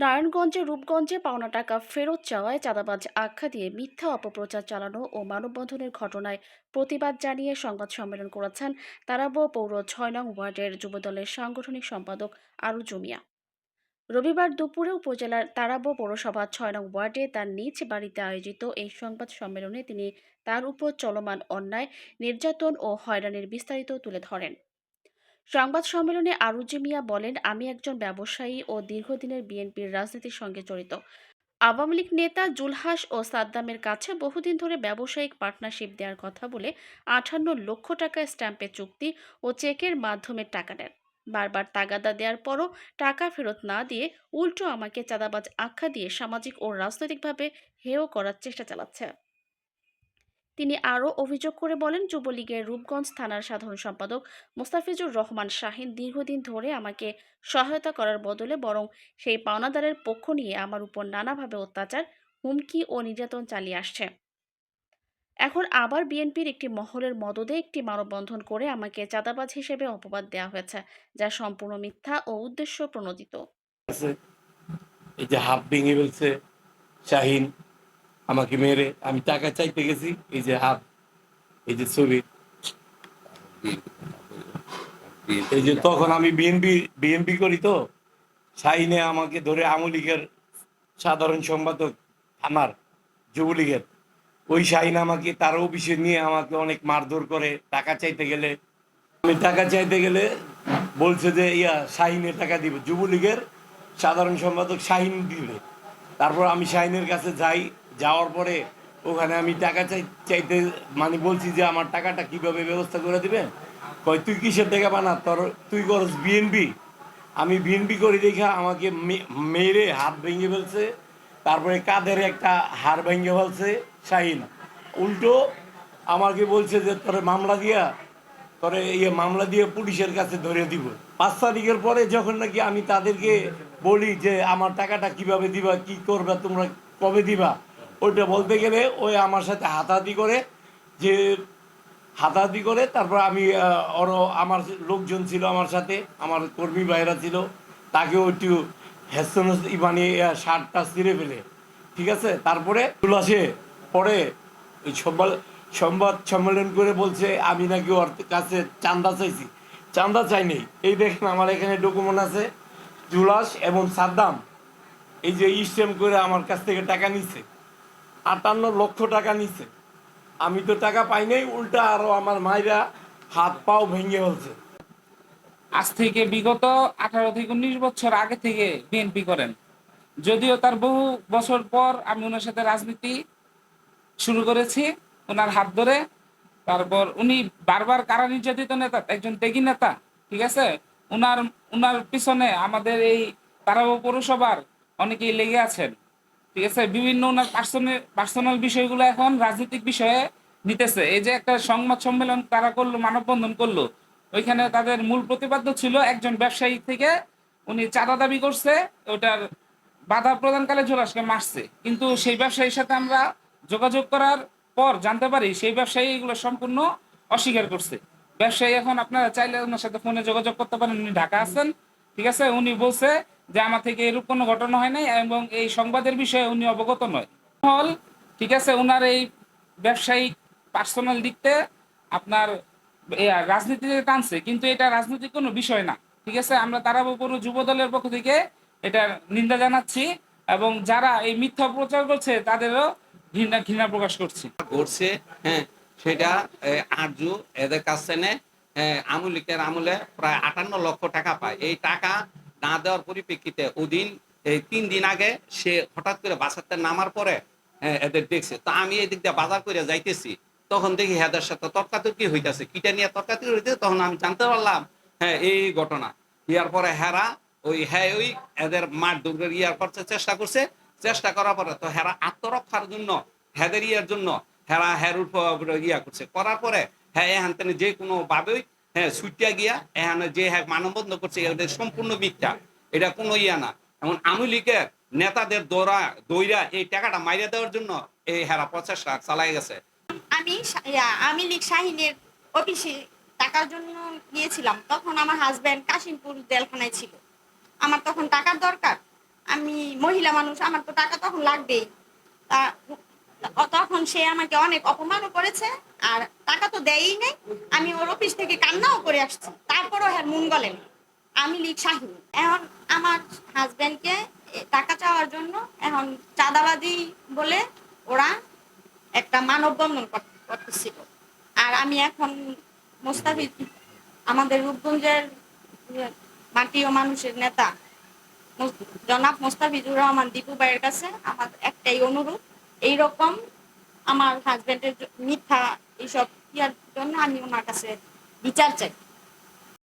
নারায়ণগঞ্জে রূপগঞ্জে পাওনা টাকা ফেরত চাওয়ায় চাঁদাবাজ আখ্যা দিয়ে মিথ্যা অপপ্রচার চালানো ও মানববন্ধনের ঘটনায় প্রতিবাদ জানিয়ে সংবাদ সম্মেলন করেছেন তারাব পৌর ৬ নং ওয়ার্ডের যুবদলের সাংগঠনিক সম্পাদক আরুজু মিয়া। রবিবার দুপুরে উপজেলার তারাব পৌরসভা ৬ নং ওয়ার্ডে তার নিজ বাড়িতে আয়োজিত এই সংবাদ সম্মেলনে তিনি তার উপর চলমান অন্যায়, নির্যাতন ও হয়রানির বিস্তারিত তুলে ধরেন। সংবাদ সম্মেলনে আরুজি মিয়া বলেন, আমি একজন ব্যবসায়ী ও দীর্ঘদিনের বিএনপির রাজনীতির সঙ্গে জড়িত। আওয়ামী লীগ নেতা জুলহাস ও সাদ্দামের কাছে বহুদিন ধরে ব্যবসায়িক পার্টনারশিপ দেওয়ার কথা বলে ৫৮ লক্ষ টাকা স্ট্যাম্পে চুক্তি ও চেকের মাধ্যমে টাকা নেন। বারবার তাগাদা দেওয়ার পরও টাকা ফেরত না দিয়ে উল্টো আমাকে চাঁদাবাজ আখ্যা দিয়ে সামাজিক ও রাজনৈতিকভাবে হেয় করার চেষ্টা চালাচ্ছে। তিনি আরও অভিযোগ করে বলেন, যুবলীগের রূপগঞ্জ থানার সাধারণ সম্পাদক মোস্তাফিজুর রহমান শাহীন দীর্ঘদিন ধরে আমাকে সহায়তা করার বদলে বরং সেই পাওনাদারের পক্ষ নিয়ে আমার উপর নানাভাবে অত্যাচার, হুমকি ও নির্যাতন চালিয়ে আসছে। এখন আবার বিএনপির একটি মহলের মদদে একটি মানববন্ধন করে আমাকে চাঁদাবাজ হিসেবে অপবাদ দেওয়া হয়েছে, যা সম্পূর্ণ মিথ্যা ও উদ্দেশ্য প্রণোদিত। এই যে হাত ভেঙে ফেলছে শাহিন, আমাকে মেরে আমি টাকা চাইতে গেছি, এই যে হাত, এই যে ছবি, এই যে তখন আমি বিএনপি করি তো, শাহিনে আমাকে ধরে আওয়ামী লীগের সাধারণ সম্পাদক আমার যুবলীগের ওই শাহিন আমাকে তার অফিসে নিয়ে আমাকে অনেক মারধর করে টাকা চাইতে গেলে। আমি টাকা চাইতে গেলে বলছে যে শাহিনের টাকা দিবে, যুবলীগের সাধারণ সম্পাদক শাহিন দিবে। তারপর আমি শাহিনের কাছে যাওয়ার পরে ওখানে আমি টাকা চাইতে মানে বলছি যে আমার টাকাটা কিভাবে ব্যবস্থা করে দিবেন। কয় তুই কিসের টাকা বানা, তুই করস বিএনপি। আমি বিএনপি করি দেখা আমাকে মেরে হাত ভেঙে ফেলছে, তারপরে কাঁধের একটা হাড় ভেঙে ফেলছে শাহিন। উল্টো আমাকে বলছে যে মামলা দিয়ে পুলিশের কাছে ধরে দিব। ৫ তারিখের পরে যখন নাকি আমি তাদেরকে বলি যে আমার টাকাটা কিভাবে দিবা, কি করবে, তোমরা কবে দিবা, ওইটা বলতে গেলে ওই আমার সাথে হাতাহাতি করে তারপর আমি আমার লোকজন ছিল, আমার সাথে আমার কর্মী ভাইরা ছিল, তাকেও একটু মানে শার্টটা ছিঁড়ে ফেলে, ঠিক আছে। তারপরে আসে পরে ওই সংবাদ সম্মেলন করে বলছে আমি নাকি ওর কাছে চাঁদা চাইছি। চাঁদা চাই নেই, এই দেখেন আমার এখানে ডকুমেন্ট আছে, জুলাস এবং সাদ্দাম এই যে স্ট্যাম্প করে আমার কাছ থেকে টাকা নিছে, ৫৮ লক্ষ টাকা নিছে। আমি তো টাকা পাই নাই, উল্টা আরো আমার মায়েরা হাত পাও ভেঙে ফেলছে। আজ থেকে বিগত 18 থেকে 19 বছর আগে থেকে বিএনপি করেন, যদিও তার বহু বছর পর আমি ওনার সাথে রাজনীতি শুরু করেছি ওনার হাত ধরে। তারপর উনি বারবার কারা নির্যাতিত নেতা, একজন ত্যাগী নেতা, ঠিক আছে। উনার উনার পিছনে আমাদের এই তারাব পৌরসভার অনেকেই লেগে আছেন, ঠিক আছে। বিভিন্ন ওনার পার্সোনাল বিষয়গুলো এখন রাজনৈতিক বিষয়ে নিতেছে। এই যে একটা সংবাদ সম্মেলন তারা করলো, মানববন্ধন করলো, ওইখানে তাদের মূল প্রতিপাদ্য ছিল একজন ব্যবসায়ী থেকে উনি চাঁদা দাবি করছে, ওটার বাধা প্রদানকালে জোরাসকে মারছে। কিন্তু সেই ব্যবসায়ীর সাথে আমরা যোগাযোগ করার পর জানতে পারি সেই ব্যবসায়ী এগুলো সম্পূর্ণ অস্বীকার করছে। ব্যবসায়ী এখন আপনারা চাইলে ওনার সাথে ফোনে যোগাযোগ করতে পারেন, উনি ঢাকা আছেন, ঠিক আছে। উনি বলছে যে আমার থেকে এরূপ কোনো ঘটনা হয় নাই এবং এই সংবাদের বিষয়ে উনি অবগত নয়। হল ঠিক আছে, উনার এই ব্যবসায়িক পার্সোনাল দিকতে আপনার রাজনীতিতে টানছে, কিন্তু এটা রাজনৈতিক কোনো বিষয় না, ঠিক আছে। আমরা তারাবপুর যুব দলের পক্ষ থেকে এটার নিন্দা জানাচ্ছি এবং যারা এই মিথ্যা প্রচার করছে তাদেরও ঘৃণা প্রকাশ করছি। ঘটছে, হ্যাঁ, সেটা আরজু এদের কাছে আমলিকের আমলে প্রায় ৫৮ লক্ষ টাকা পায়। এই টাকা না দেওয়ার পরিপ্রেক্ষিতে ওদিন ৩ দিন আগে সে হঠাৎ করে বাসাতে নামার পরে এদের দেখছে। তো আমি এই দিক দিয়ে বাজার করে যাইতেছি, তখন দেখি হেদের সাথে তর্কাতর্কি হইতেছে, কিটা নিয়ে তর্কাতর্কি হইতেছে। তখন আমি জানতে পারলাম হ্যাঁ এই ঘটনা। ইয়ার পরে হেরা ওই এদের মার দুর্গের করছে, চেষ্টা করার পরে তো হেরা আত্মরক্ষার জন্য হেদের জন্য হের করছে, করার পরে হ্যাঁ এখান থেকে যে কোনো ভাবেই ছুটিয়া গিয়া এখানে যে মানববন্ধন করছে এদের সম্পূর্ণ মিথ্যা, এটা কোনো না। এমন আওয়ামী লীগের নেতাদের দৌড়া এই টাকাটা মাইরা দেওয়ার জন্য এই হেরা প্রচেষ্টা চালাই গেছে। আমি লীগ শাহিনের অফিসে টাকার জন্য গিয়েছিলাম, তখন আমার হাজবেন্ড কাশিমপুর জেলখানায় ছিল। আমার তখন টাকার দরকার, আমি মহিলা মানুষ, আমার তো টাকা তখন লাগবেই। তা- তখন সে আমাকে অনেক অপমানও করেছে, আর টাকা তো দেয়ই নাই। আমি ওর অফিস থেকে কান্নাও করে আসছি, তারপরও হ্যাঁ মন গলেন। আমি লিখ শাহিন এখন আমার হাজবেন্ডকে টাকা চাওয়ার জন্য এখন চাঁদাবাজি বলে ওরা একটা মানববন্ধন করতেছিল। আর আমি এখন মোস্তাফিজ, আমাদের রূপগঞ্জের মাটি ও মানুষের নেতা জনাব মোস্তাফিজুর রহমান দীপু ভাইয়ের কাছে আমার একটাই অনুরোধ, এইরকম আমার হাজবেন্ডের মিথ্যা এইসব ইয়ার জন্য আমি ওনার কাছে বিচার চাই।